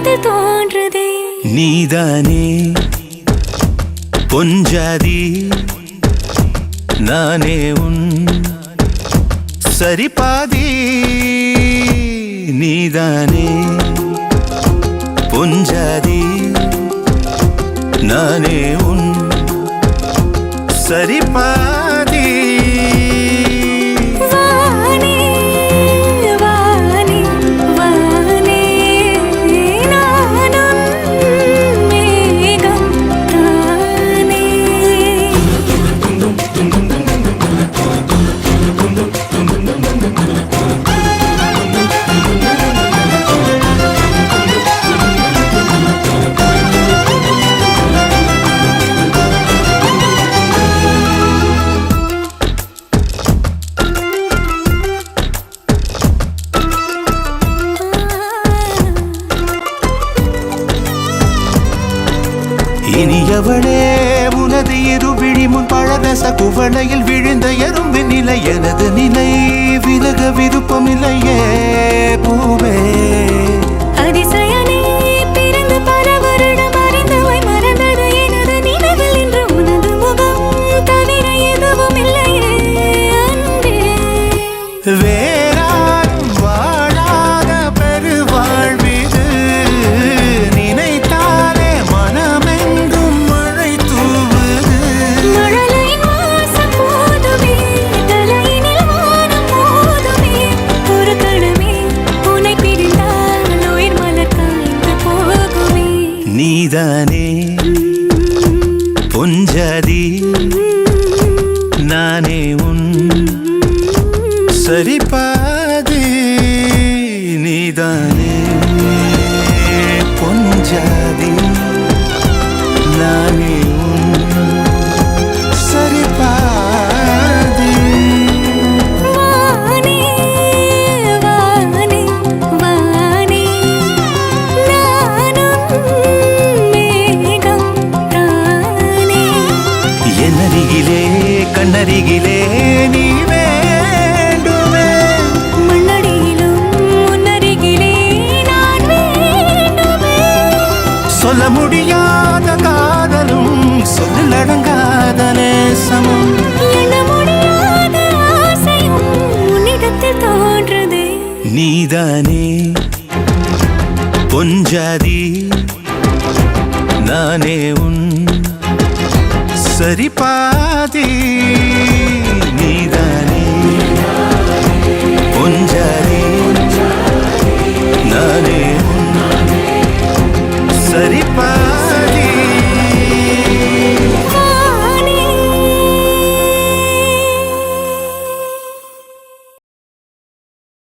உன்னிடத்தில் தோன்றுதே. நீதானே பொஞ்சாதி, நானே உன் சரிபாதி. நீதானே பொஞ்சாதி, நானே உன் சரிபாதி. இனியவளே உனது இருவிழி முன் பழரச குவளையில் விழுந்த எறும்பின் நிலை எனது நிலை விலக விருப்பமில்லையே பூவே. அதிசயனே பிறந்து பல வருடம் அறிந்தவை மறந்தது எனது நினைவில் இன்று உனது முகம் தவிர எதுவும் இல்லையே அன்பே. வேறாரும் வாழாத பெருவாழ்விது, நினைத்தாலே மனமெங்கும் மழை தூவுது. மழலையின் வாசம் போதுமே, தலையினில் வானம் போதுமே. ஒரு கணமே உன்னை பிரிந்தால் உயிர் மலர் காய்ந்து போகுமே. நீதானே பொஞ்சாதி, நானே உன் சரிபாதி. நீதானே பொஞ்சாதி, நானே உன் சரிபாதி. வானே வானே வானே, நானும் மேகம் தானே. என்னருகிலே கண்ணருகிலே நீ வேண்டுமே. மண்ணடியிலும் முன்னருகிலே நான் வேண்டுமே. சொல்ல முடியாத காதலும் சொல்லில் அடங்காத நேசமும், எண்ண முடியாத ஆசையும் உன்னிடத்தில் தோன்றுதே. நீதானே பொஞ்சாதி, நானே உன் சரிபாதி. நீதானே பொஞ்சாதி, நானே